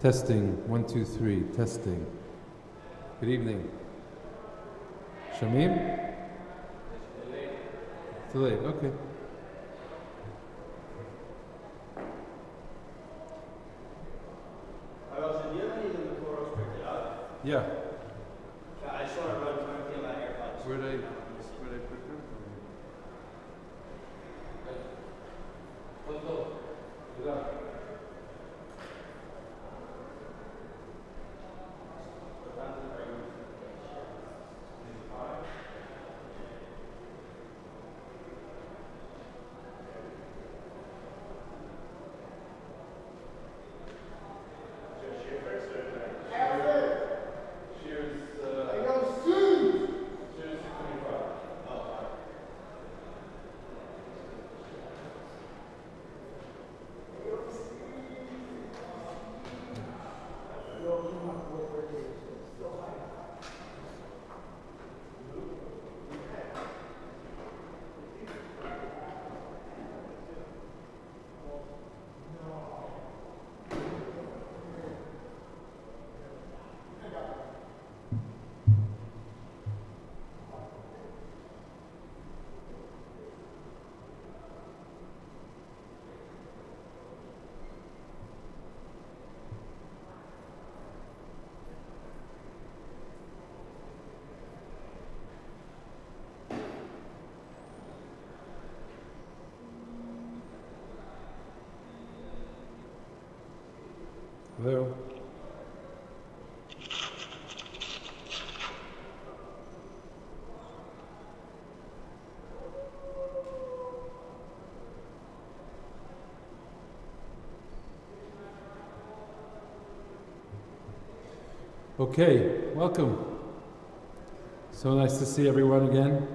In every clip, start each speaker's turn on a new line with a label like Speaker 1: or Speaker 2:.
Speaker 1: Testing, 1, 2, 3, testing. Good evening. Shamim? Too late, okay.
Speaker 2: Do you have any of the Toros printed out?
Speaker 1: Yeah.
Speaker 2: I just want to run 20 of my AirPods.
Speaker 1: Where'd I put them? Hello? Okay, welcome. So nice to see everyone again.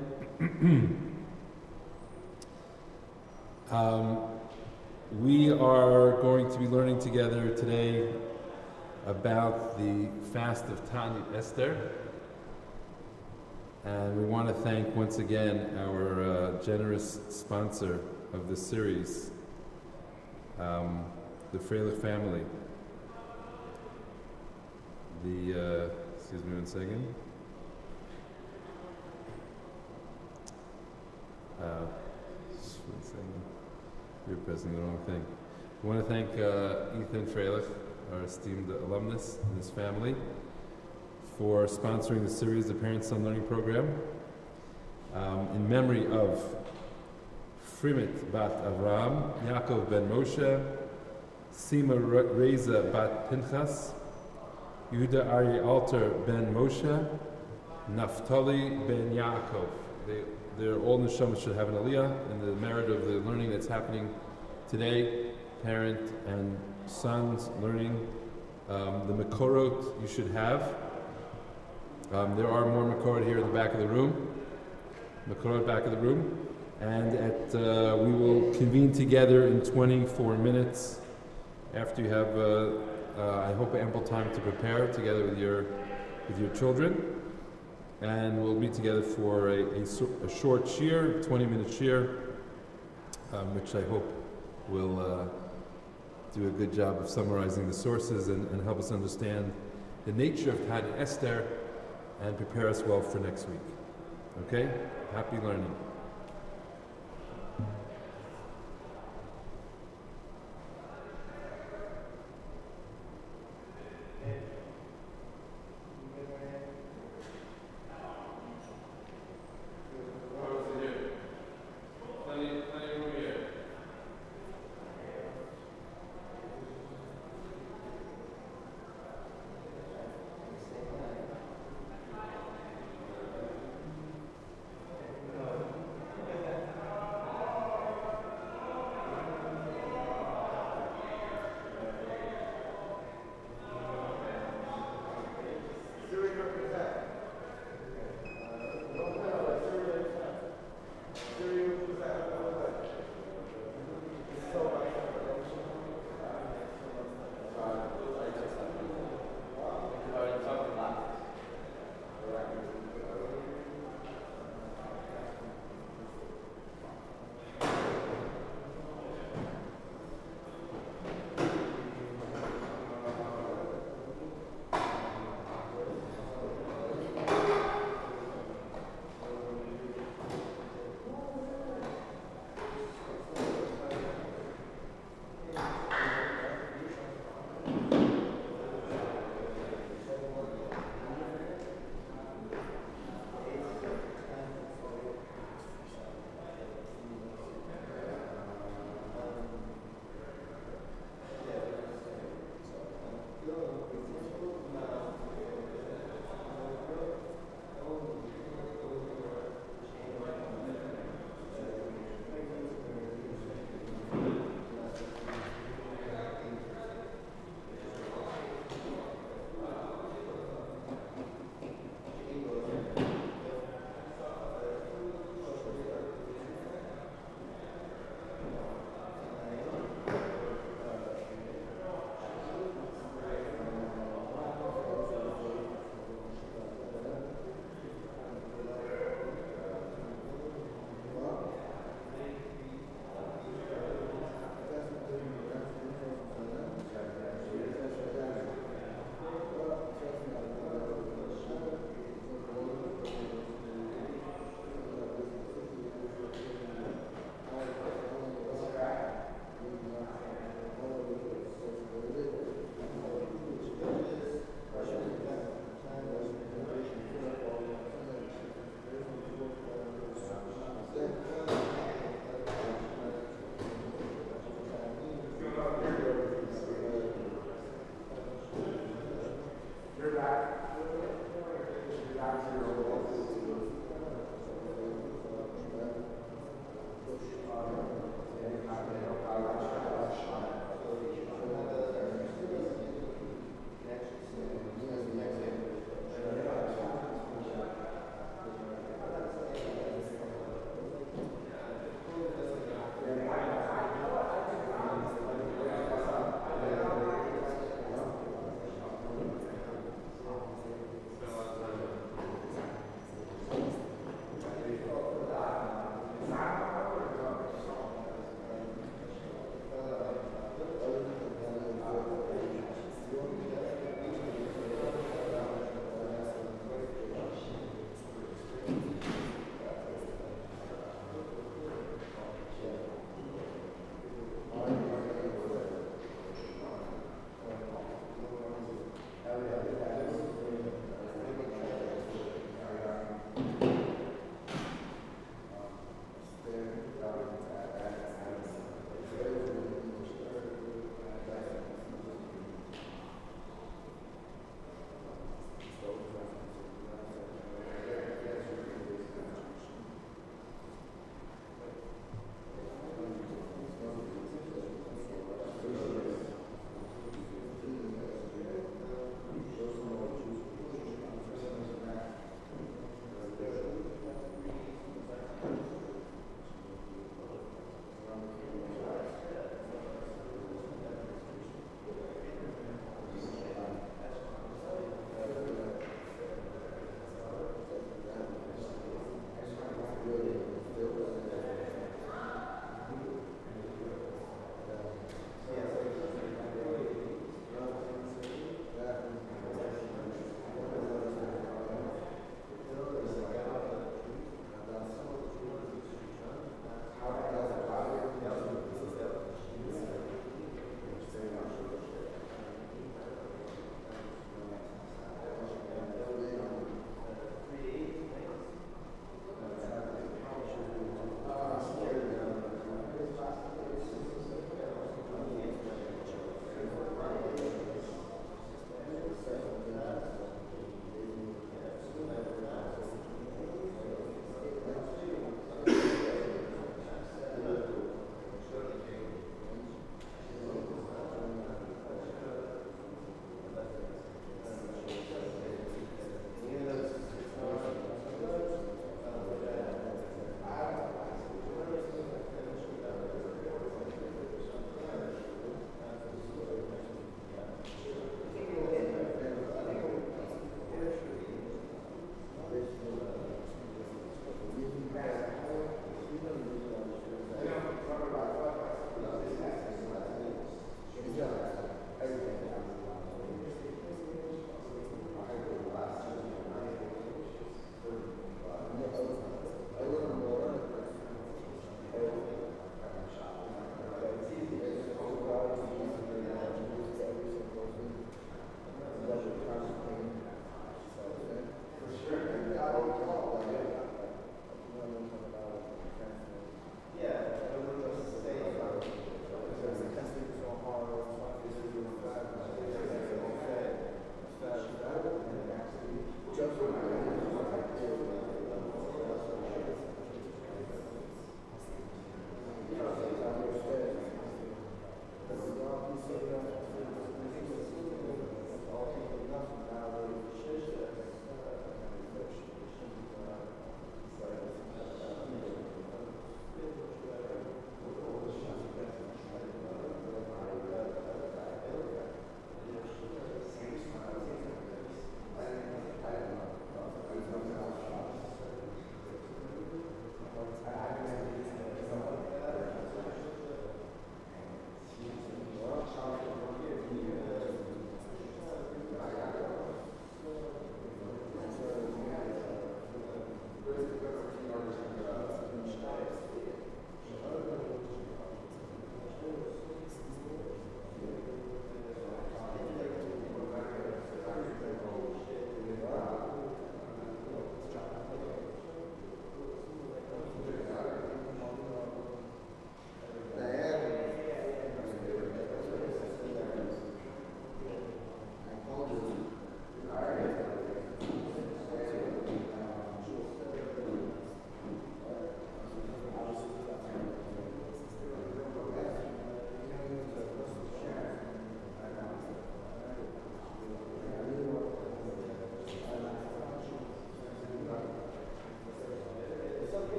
Speaker 1: We are going to be learning together today about the fast of Tani Esther. And we want to thank once again our generous sponsor of this series, the Freilich family. Excuse me 1 second. Just 1 second. You're pressing the wrong thing. We want to thank Ethan Freilich, our esteemed alumnus and his family, for sponsoring the series, the Parent-Son Learning Program, in memory of Frimit Bat Avram, Yaakov Ben Moshe, Sima Reza Bat Pinchas, Yehuda Ari Alter Ben Moshe, Naftali Ben Yaakov. They're all neshamas should have an aliyah, and the merit of the learning that's happening today, parent and sons learning, the Mekorot you should have. There are more Mekorot here in the back of the room. Mekorot back of the room. And we will convene together in 24 minutes after you have, I hope, ample time to prepare together with your children. And we'll meet together for a short shir, 20-minute shir, which I hope will do a good job of summarizing the sources and help us understand the nature of Tani Esther and prepare us well for next week. Okay? Happy learning.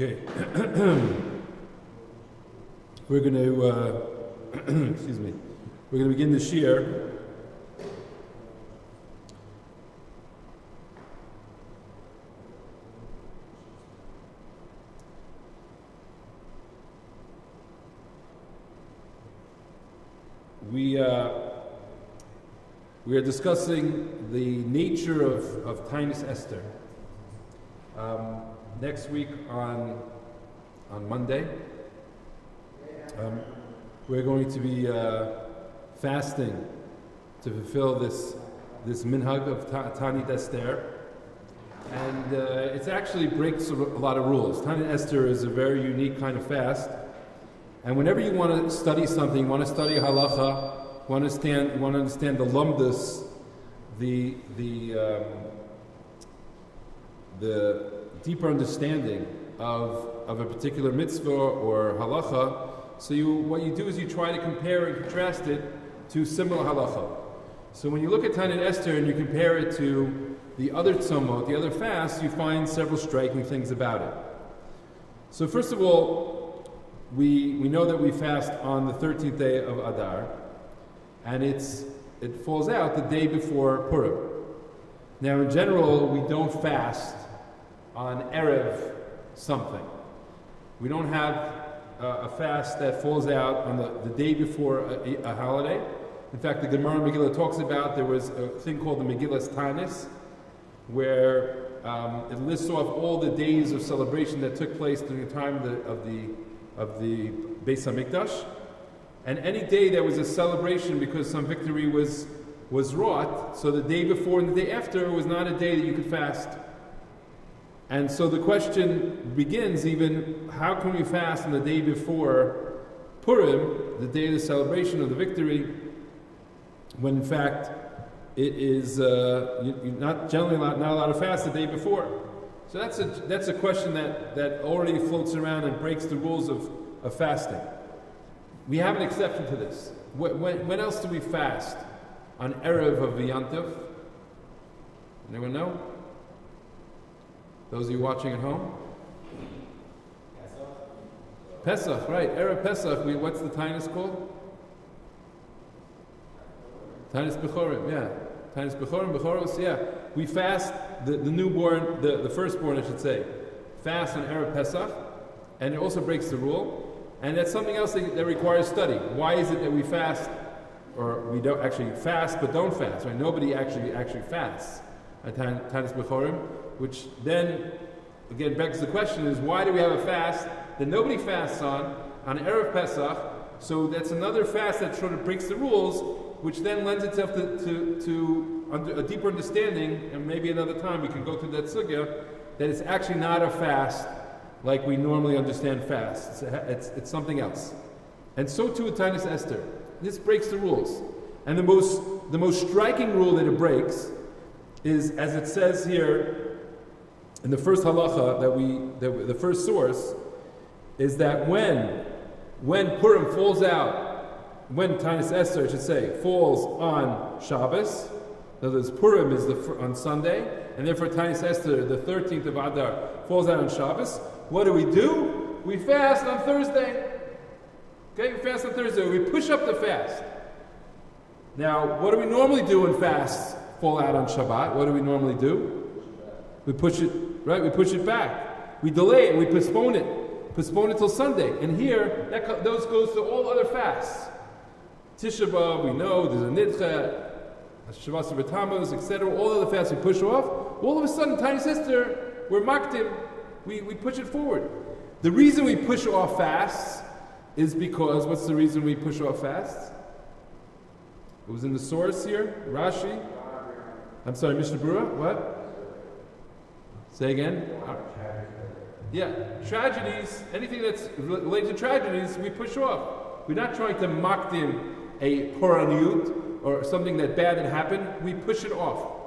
Speaker 1: Okay. We're going to, excuse me, we're going to begin the shiur. We are discussing the nature of Tainus Esther. Next week on Monday, we're going to be fasting to fulfill this minhag of Tanit Esther, and it actually breaks a lot of rules. Tanit Esther is a very unique kind of fast, and whenever you want to study something, you want to study halacha, you want to understand the lumdus, the deeper understanding of a particular mitzvah or halacha. So what you do is you try to compare and contrast it to similar halacha. So when you look at Tanit Esther and you compare it to the other tzomot, the other fasts, you find several striking things about it. So first of all, we know that we fast on the 13th day of Adar, and it falls out the day before Purim. Now in general, we don't fast on Erev something. We don't have a fast that falls out on the day before a holiday. In fact, the Gemara Megillah talks about there was a thing called the Megillah's Tanis, where it lists off all the days of celebration that took place during the time of the Beis Hamikdash, and any day there was a celebration because some victory was wrought. So the day before and the day after was not a day that you could fast. And so the question begins, even how can we fast on the day before Purim, the day of the celebration of the victory, when in fact it is you're not allowed to fast the day before. So that's a question that already floats around and breaks the rules of fasting. We have an exception to this. When else do we fast? On Erev of V'yantiv? Anyone know? Those of you watching at home? Pesach, right. Erev Pesach, what's the Tainus called? Tainus Bechorim, yeah. Tainus Bechorim, Bechoros, yeah. We fast the newborn, the firstborn, I should say, fast on Erev Pesach, and it also breaks the rule. And that's something else that requires study. Why is it that we fast, or we don't actually fast but don't fast? Right? Nobody actually fasts at Tainus Bechorim, which then again begs the question: is why do we have a fast that nobody fasts on Erev Pesach? So that's another fast that sort of breaks the rules, which then lends itself to a deeper understanding, and maybe another time we can go through that sugya, that it's actually not a fast like we normally understand fasts. It's something else. And so too with Tainus Esther. This breaks the rules. And the most striking rule that it breaks is, as it says here in the first halacha, the first source, is that when Purim falls out, when Tainus Esther, I should say, falls on Shabbos, in other words, Purim is on Sunday, and therefore Tainus Esther, the 13th of Adar, falls out on Shabbos. What do? We fast on Thursday. Okay, we fast on Thursday. We push up the fast. Now, what do we normally do when fasts fall out on Shabbat? What do we normally do? We push it, right? We push it back. We delay it. We postpone it. Postpone it till Sunday. And here, those goes to all other fasts. Tisha B'Av, we know, there's a Nidcha, Shavas B'Tammuz, etc. All other fasts we push off. All of a sudden, Tainus Esther, we're makdim. We push it forward. The reason we push off fasts is because, what's the reason we push off fasts? It was in the source here, Rashi. I'm sorry, Mishnah Berurah, what? Say again? Yeah, tragedies, anything that's related to tragedies, we push off. We're not trying to makdim a poraniyut or something that bad had happened, we push it off.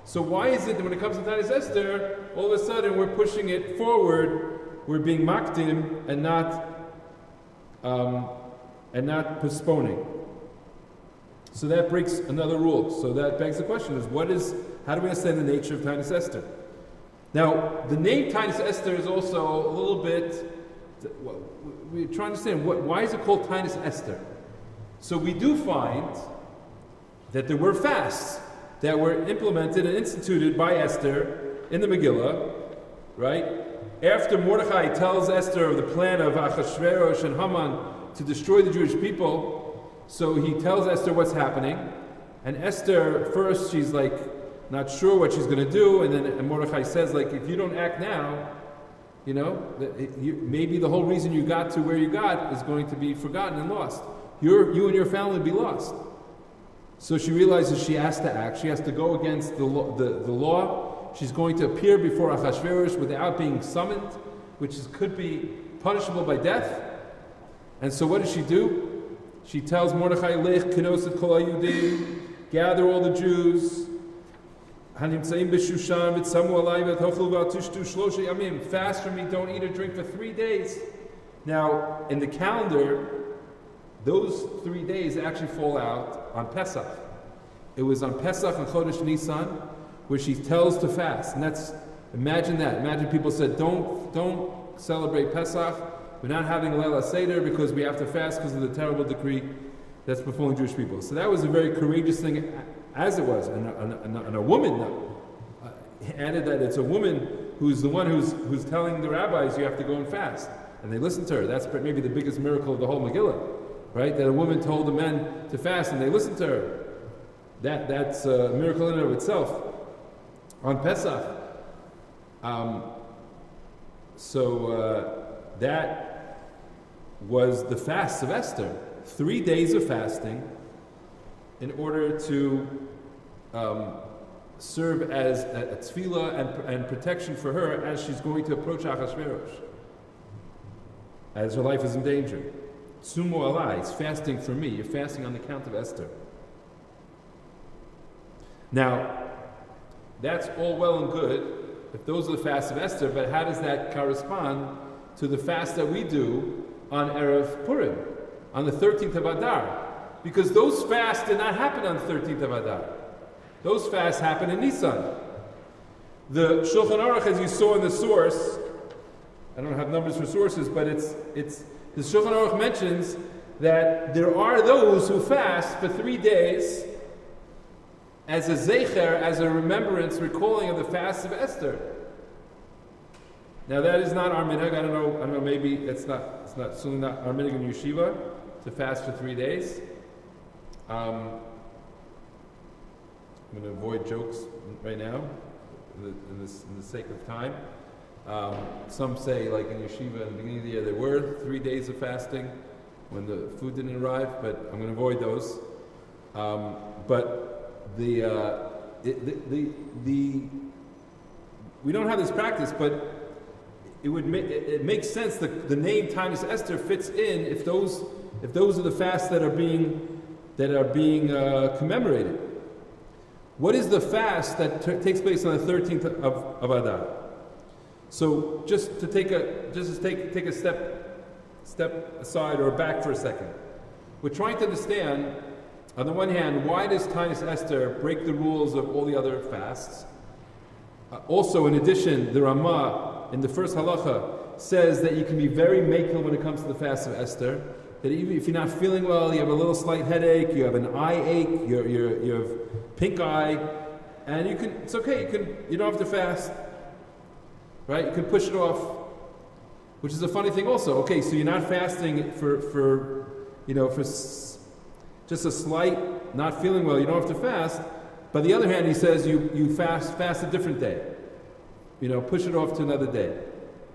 Speaker 1: So why is it that when it comes to Tainus Esther, all of a sudden we're pushing it forward, we're being makdim and not postponing? So that breaks another rule. So that begs the question: how do we understand the nature of Tainus Esther? Now, the name Tainus Esther is also a little bit, we're trying to understand, why is it called Tainus Esther? So we do find that there were fasts that were implemented and instituted by Esther in the Megillah, right? After Mordechai tells Esther of the plan of Achashverosh and Haman to destroy the Jewish people, so he tells Esther what's happening, and Esther, first she's like not sure what she's going to do, and then Mordechai says, like, if you don't act now, you know, maybe the whole reason you got to where you got is going to be forgotten and lost. You and your family will be lost. So she realizes she has to act. She has to go against the law. She's going to appear before Achashverosh without being summoned, which could be punishable by death. And so what does she do? She tells Mordechai, Lech kenoset kol hayudim, gather all the Jews, hanimtzaim b'shushan v'tzamu alai v'tochlu v'atishtu shlosha yamim, fast from me, don't eat or drink for 3 days. Now, in the calendar, those 3 days actually fall out on Pesach. It was on Pesach and Chodesh Nisan where she tells to fast. And imagine that. Imagine people said, don't celebrate Pesach. We're not having Leila Seder because we have to fast because of the terrible decree that's befalling Jewish people. So that was a very courageous thing, as it was. And a woman added that it's a woman who's the one who's telling the rabbis you have to go and fast. And they listened to her. That's maybe the biggest miracle of the whole Megillah. Right? That a woman told the men to fast and they listened to her. That's a miracle in and of itself. On Pesach. That was the fast of Esther. 3 days of fasting in order to serve as a tefillah and protection for her as she's going to approach Achashverosh. As her life is in danger. Sumo alai, it's fasting for me. You're fasting on the account of Esther. Now, that's all well and good if those are the fasts of Esther, but how does that correspond to the fast that we do on Erev Purim, on the 13th of Adar? Because those fasts did not happen on the 13th of Adar. Those fasts happened in Nisan. The Shulchan Aruch, as you saw in the source, I don't have numbers for sources, but the Shulchan Aruch mentions that there are those who fast for 3 days as a zecher, as a remembrance, recalling of the fast of Esther. Now that is not our minhag. I don't know. Maybe it's certainly not our minhag in yeshiva to fast for 3 days. I'm going to avoid jokes right now, in the sake of time. Some say, like in yeshiva in the beginning of the year, there were 3 days of fasting when the food didn't arrive, but I'm going to avoid those. But we don't have this practice, but it makes sense that the name Tainus Esther fits in if those are the fasts that are being commemorated. What is the fast that takes place on the 13th of Adar? So just to take a step aside or back for a second, we're trying to understand, on the one hand, why does Tainus Esther break the rules of all the other fasts? Also, in addition, the Ramah in the first halacha says that you can be very makil when it comes to the fast of Esther. That even if you're not feeling well, you have a little slight headache, you have an eye ache, you have pink eye, and it's okay. You don't have to fast. Right? You can push it off, which is a funny thing also. Okay, so you're not fasting for just a slight not feeling well. You don't have to fast. But on the other hand, he says you fast a different day. Push it off to another day.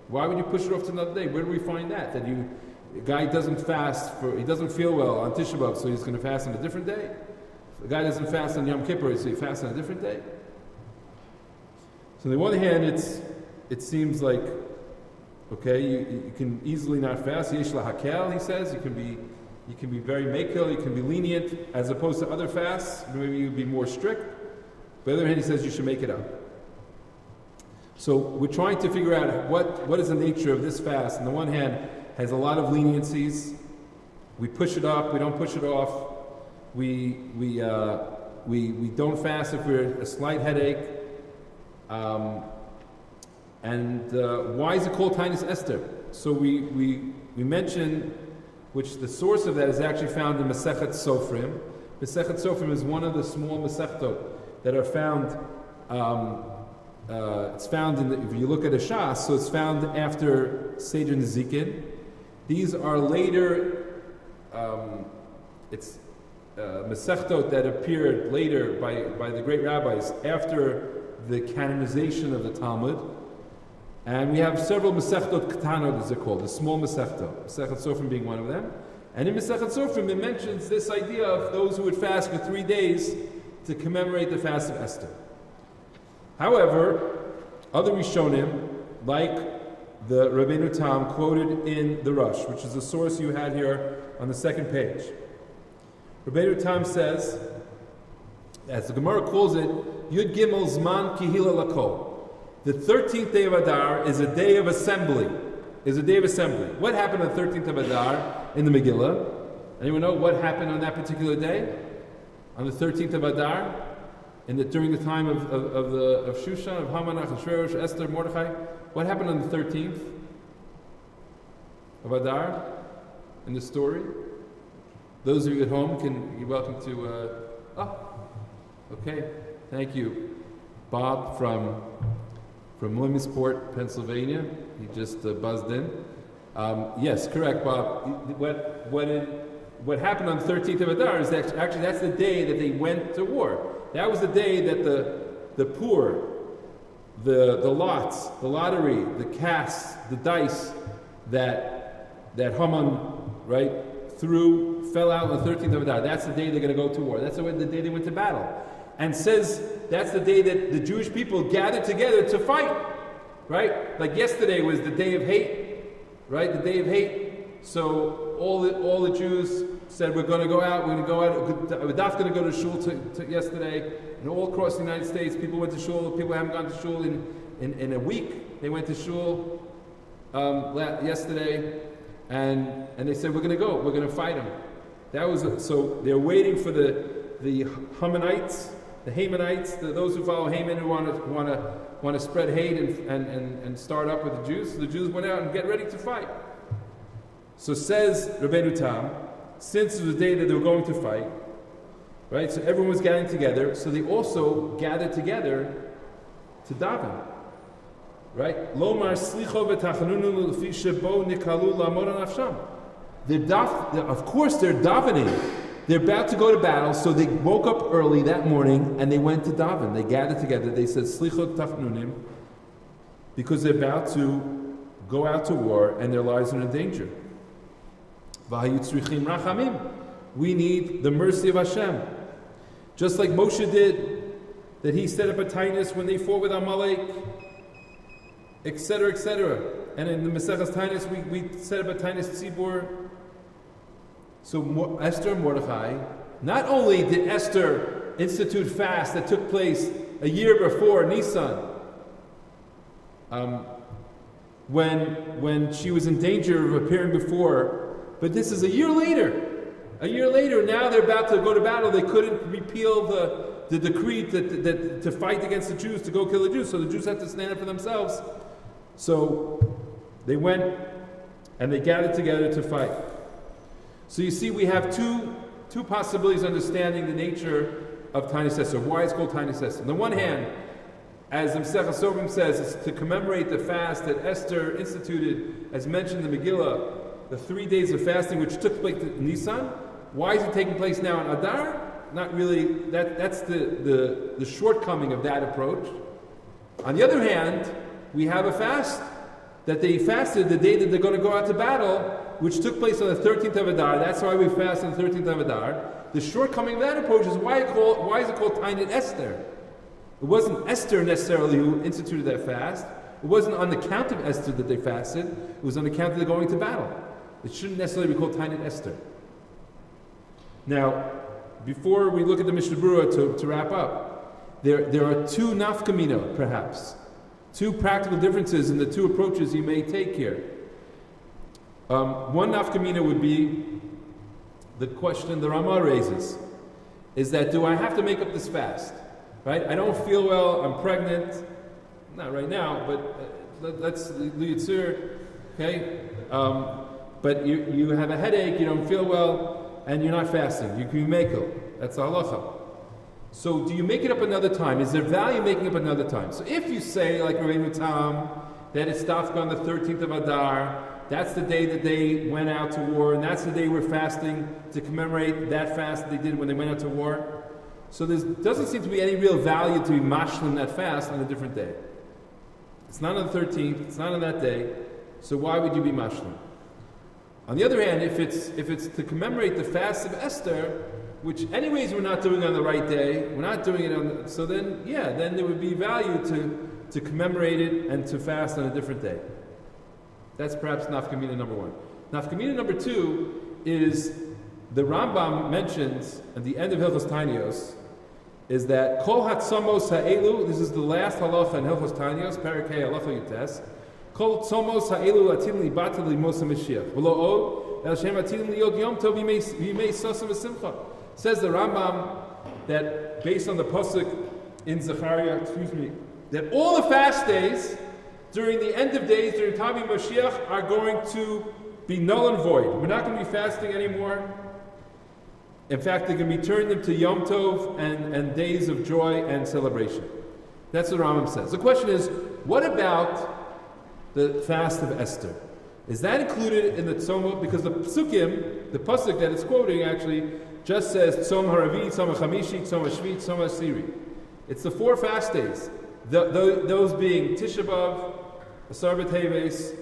Speaker 1: Why would you push it off to another day? Where do we find that? That a guy doesn't fast he doesn't feel well on Tisha B'Av, so he's going to fast on a different day. A guy doesn't fast on Yom Kippur, so he fasts on a different day. So on the one hand, it seems like, okay, you can easily not fast. Yesh lahakel, he says. You can be very makil, you can be lenient, as opposed to other fasts. Maybe you'd be more strict. But on the other hand, he says you should make it up. So we're trying to figure out what is the nature of this fast. On the one hand, has a lot of leniencies. We push it up, we don't push it off. We don't fast if we're a slight headache. And why is it called Taanis Esther? So we mentioned, which the source of that is actually found in Masechet Sofrim. Masechet Sofrim is one of the small Masechtot that are found. It's found in if you look at a Shas, so it's found after Seder Nezikin. These are later. It's Masechtot that appeared later by the great rabbis after the canonization of the Talmud. And we have several Masechtot Ketanot, as they're called, the small Masechtot. Masechet Sofrim being one of them. And in Masechet Sofrim, it mentions this idea of those who would fast for 3 days to commemorate the fast of Esther. However, other Rishonim, like the Rabbeinu Tam quoted in the Rush, which is the source you had here on the second page. Rabbeinu Tam says, as the Gemara calls it, Yud Gimel Zman Kihila Lakol. The 13th day of Adar is a day of assembly. What happened on the 13th of Adar in the Megillah? Anyone know what happened on that particular day? On the 13th of Adar? During the time of Shushan, of Haman, Achashverosh, Esther, Mordechai? What happened on the 13th of Adar in the story? Those of you at home you're welcome to. Okay, thank you, Bob from Williamsport, Pennsylvania. He just buzzed in. Yes, correct, Bob. What happened on the 13th of Adar is actually that's the day that they went to war. That was the day that the poor, the lots, the lottery, the casts, the dice that Haman, right, fell out on the 13th of Adar. That's the day they're going to go to war. That's the day they went to battle. And says that's the day that the Jewish people gathered together to fight, right? Like yesterday was the day of hate, right? The day of hate. So all the Jews said, we're going to go out, we're Daf going to go to shul yesterday. And all across the United States, people went to shul. People haven't gone to shul in a week. They went to shul yesterday, and they said, we're going to go, we're going to fight them. So they're waiting for the Hamanites, the Hamanites, those who follow Haman, who want to spread hate and start up with the Jews. So the Jews went out and get ready to fight. So says Rabbeinu Tam, since it was the day that they were going to fight, right? So everyone was gathering together. So they also gathered together to daven, right? Lomar slicho v'tachanunu l'fi shebo nikalu la'amod nafsham. Of course, they're davening. They're about to go to battle, so they woke up early that morning and they went to daven. They gathered together. They said slichot tachnunim because they're about to go out to war and their lives are in danger. We need the mercy of Hashem. Just like Moshe did, that he set up a Taanis when they fought with Amalek, etc., etc. And in the Maseches Taanis, we set up a Taanis Tzibur. So Esther and Mordechai, not only did Esther institute fast that took place a year before Nisan, when she was in danger of appearing before, but this is a year later. A year later, now they're about to go to battle. They couldn't repeal the decree that to fight against the Jews, to go kill the Jews. So the Jews had to stand up for themselves. So they went and they gathered together to fight. So you see, we have two possibilities of understanding the nature of Taanis Esther. Why it's called Taanis Esther. On the one hand, as the Masechet Sofrim says, it's to commemorate the fast that Esther instituted, as mentioned in the Megillah, the 3 days of fasting which took place in Nisan. Why is it taking place now in Adar? Not really. That's the shortcoming of that approach. On the other hand, we have a fast that they fasted the day that they're going to go out to battle, which took place on the 13th of Adar. That's why we fast on the 13th of Adar. The shortcoming of that approach is why is it called Taanis Esther? It wasn't Esther necessarily who instituted that fast. It wasn't on the count of Esther that they fasted. It was on the count of them going to battle. It shouldn't necessarily be called Taanis Esther. Now, before we look at the Mishnah Berurah to wrap up, there are two nafkamina, perhaps. Two practical differences in the two approaches you may take here. One nafkamina would be the question the Rama raises, is that do I have to make up this fast? Right? I don't feel well, I'm pregnant, not right now, but That's the Yitzur, okay? But you have a headache, you don't feel well, and you're not fasting. You can make it. That's the halacha. So do you make it up another time? Is there value making up another time? So if you say, like Rabbeinu Tam, that it's dafka on the 13th of Adar, that's the day that they went out to war, and that's the day we're fasting to commemorate that fast they did when they went out to war. So there doesn't seem to be any real value to be mashlim that fast on a different day. It's not on the 13th, it's not on that day, so why would you be mashlim? On the other hand, if it's to commemorate the fast of Esther, which anyways we're not doing on the right day, we're not doing it on the, so then there would be value to commemorate it and to fast on a different day. That's perhaps nafkamina number one. Nafkamina number two is the Rambam mentions at the end of Hilchos Tanios is that Kol Hatzamos Ha'elu, this is the last halacha in Hilchos Tanios, Perek Hey Halacha Yutes, Kol Tzomos Ha'elu Atin Li Batel Li Mosa Mashiach, V'lo Od, El Shem Atin Li Yod Yom Tov Yimei Sosa V'Simcha. Says the Rambam that based on the pasuk in Zechariah, that all the fast days during the end of days, during Tavi Mashiach, are going to be null and void. We're not going to be fasting anymore. In fact, they're going to be turned into Yom Tov and days of joy and celebration. That's what Rambam says. The question is, what about the fast of Esther? Is that included in the Tzom? Because the Psukim, the pasuk that it's quoting actually just says Tzom Haravi, Tzom HaChamishi, Tzom HaShvi, Tzom HaSiri. It's the 4 fast days. Those being Tisha B'Av, Asar B'Teves,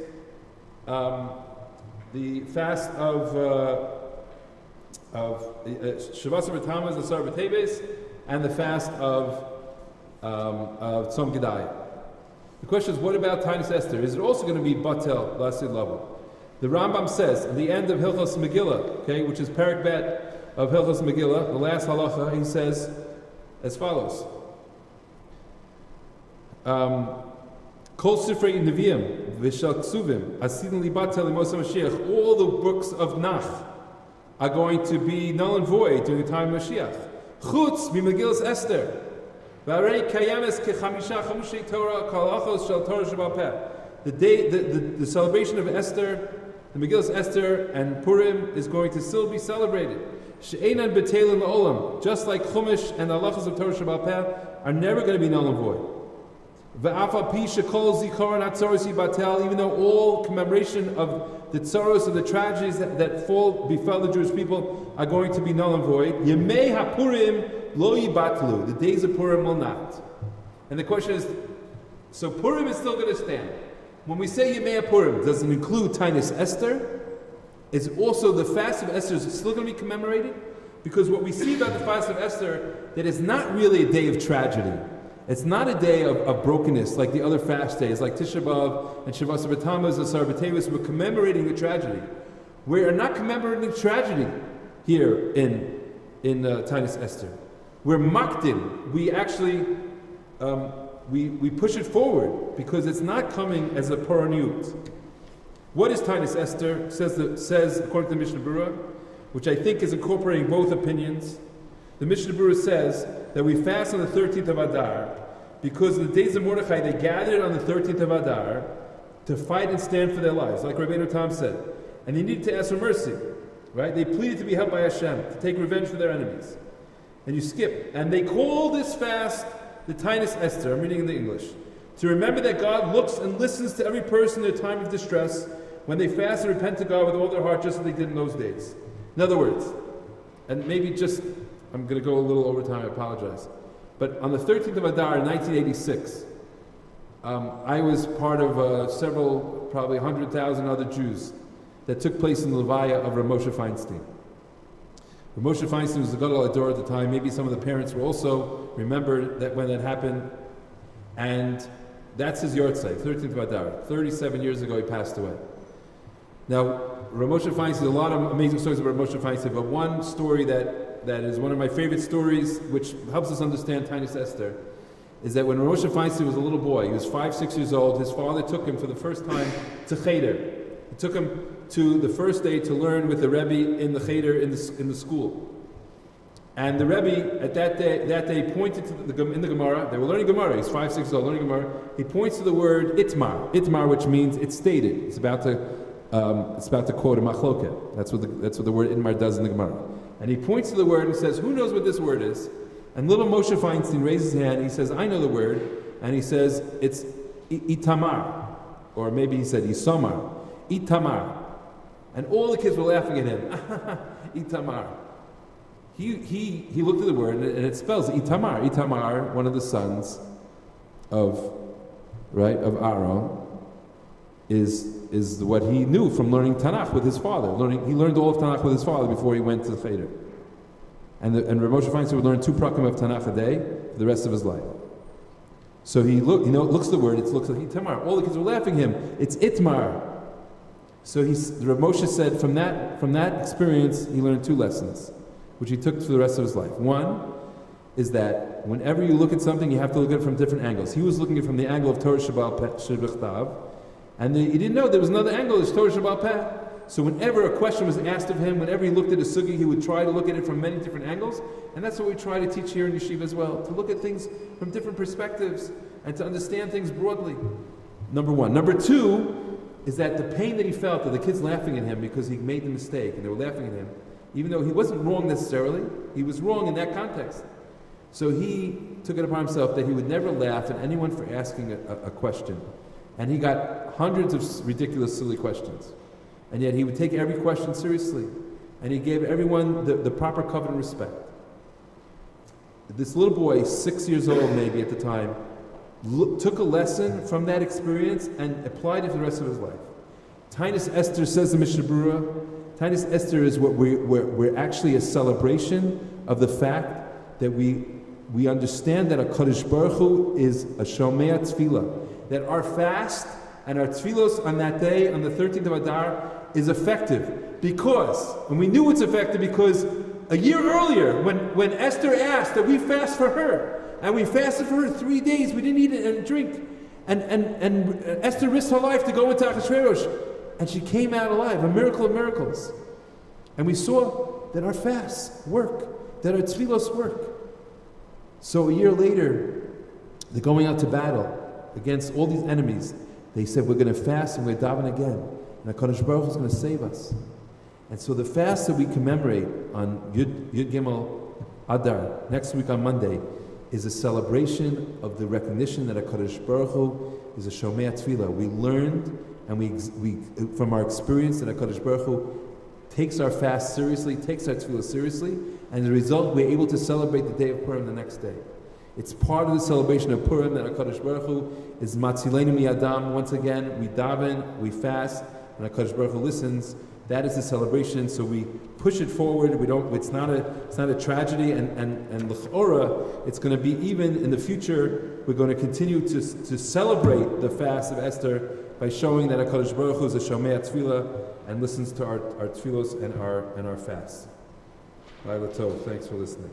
Speaker 1: the fast of Shavas B'Tammuz, Asar B'Teves, and the fast of Tzom Gedai. The question is, what about Tainus Esther? Is it also going to be Batel, Lasid Level? The Rambam says at the end of Hilchos Megillah, okay, which is Perek Bet of Hilchos Megillah, the last halacha, he says as follows. Kol Sifrei Nevi'im V'Shel Ksuvim Asidin Libatel Imosa Mashiach. All the books of Nach are going to be null and void during the time of Mashiach. Chutz Mimegillas Esther V'Arei Kayemes Kechamisha Chamushei Torah Kalachos Shel Torah Shebal Peh. The day, the celebration of Esther, the Megillas Esther and Purim is going to still be celebrated. She'enan B'Teilin La'olam, just like Chumash and the halachos of Torah Shebal Peh are never going to be null and void. Even though all commemoration of the tzaros, of the tragedies that befell the Jewish people are going to be null and void, Yemei HaPurim lo yibatlu, the days of Purim will not. And the question is, so Purim is still going to stand. When we say Yemei HaPurim, does it include Tainus Esther? Is also the fast of Esther still going to be commemorated? Because what we see about the fast of Esther, that it's not really a day of tragedy. It's not a day of brokenness like the other fast days, like Tisha B'Av and Shavas B'Tammuz and Asar B'Teves. We're commemorating the tragedy. We are not commemorating tragedy here in Tainus Esther. We're makdim. We actually we push it forward because it's not coming as a Puraniyut. What is Tainus Esther? Says according to the Mishnah Berurah, which I think is incorporating both opinions. The Mishnah Berurah says that we fast on the 13th of Adar because in the days of Mordechai they gathered on the 13th of Adar to fight and stand for their lives, like Rabbeinu Tam said. And they needed to ask for mercy, right? They pleaded to be helped by Hashem, to take revenge for their enemies. And you skip. And they call this fast the Tainus Esther, I'm reading in the English, to remember that God looks and listens to every person in their time of distress when they fast and repent to God with all their heart, just as they did in those days. In other words, and maybe just I'm going to go a little over time, I apologize. But on the 13th of Adar in 1986, I was part of several, probably 100,000 other Jews that took place in the Levaya of Rav Moshe Feinstein. Rav Moshe Feinstein was the Gadol Ador at the time. Maybe some of the parents will also remember that when that happened. And that's his yahrzeit, 13th of Adar. 37 years ago he passed away. Now, Rav Moshe Feinstein, a lot of amazing stories about Rav Moshe Feinstein, but one story that is one of my favorite stories, which helps us understand Tainus Esther, is that when Moshe Feinstein was a little boy, he was 5-6 years old, his father took him for the first time to Cheder. He took him to the first day to learn with the Rebbe in the Cheder in the school. And the Rebbe at that day pointed to in the Gemara. They were learning Gemara. He's 5, 6 years old learning Gemara. He points to the word itmar, which means it's stated. It's about to quote a machloket. That's what the word itmar does in the Gemara. And he points to the word and says, "Who knows what this word is?" And little Moshe Feinstein raises his hand. He says, "I know the word," and he says, "It's itamar," or maybe he said isamar, itamar. And all the kids were laughing at him. Itamar. He looked at the word and it spells Itamar. Itamar, one of the sons of Aaron, is what he knew from learning Tanakh with his father. He learned all of Tanakh with his father before he went to the Cheder. And Rav Moshe Feinstein would learn 2 prakim of Tanakh a day for the rest of his life. So he looks at the word. It looks like Itamar. All the kids were laughing at him. It's Itmar. So Rav Moshe said from that experience he learned 2 lessons, which he took for the rest of his life. One is that whenever you look at something, you have to look at it from different angles. He was looking at it from the angle of Torah Shabbat, and he didn't know there was another angle, there's Torah Shabbat Peh. So whenever a question was asked of him, whenever he looked at a sugi, he would try to look at it from many different angles, and that's what we try to teach here in Yeshiva as well, to look at things from different perspectives, and to understand things broadly. Number 1. Number 2 is that the pain that he felt, that the kids laughing at him because he made the mistake, and they were laughing at him, even though he wasn't wrong necessarily, he was wrong in that context. So he took it upon himself that he would never laugh at anyone for asking a question. And he got hundreds of ridiculous, silly questions. And yet he would take every question seriously. And he gave everyone the proper covet and respect. This little boy, 6 years old maybe at the time, took a lesson from that experience and applied it for the rest of his life. Tainus Esther says in Mishnah Berurah, Tainus Esther is what we're actually a celebration of the fact that we understand that a Kadosh Baruch Hu is a Shomea Tefillah, that our fast and our tefillos on that day, on the 13th of Adar, is effective because, and we knew it's effective because a year earlier, when Esther asked that we fast for her, and we fasted for her 3 days, we didn't eat and drink, and Esther risked her life to go into Achashverosh, and she came out alive, a miracle of miracles. And we saw that our fasts work, that our tefillos work. So a year later, they're going out to battle against all these enemies. They said, we're going to fast and we're daven again. And HaKadosh Baruch Hu is going to save us. And so the fast that we commemorate on Yud Gimel Adar, next week on Monday, is a celebration of the recognition that HaKadosh Baruch Hu is a Shomea Tefillah. We learned and we from our experience that HaKadosh Baruch Hu takes our fast seriously, takes our tefillah seriously, and as a result we're able to celebrate the day of Purim the next day. It's part of the celebration of Purim that HaKadosh Baruch Hu is Matzilenu Miyadam. Once again, we daven, we fast, and HaKadosh Baruch Hu listens. That is the celebration, so we push it forward. We don't. It's not a tragedy, and l'chora, it's going to be even in the future. We're going to continue to celebrate the fast of Esther by showing that HaKadosh Baruch Hu is a Shomea Tefillah and listens to our tefillos and our fasts. Laila Tov, thanks for listening.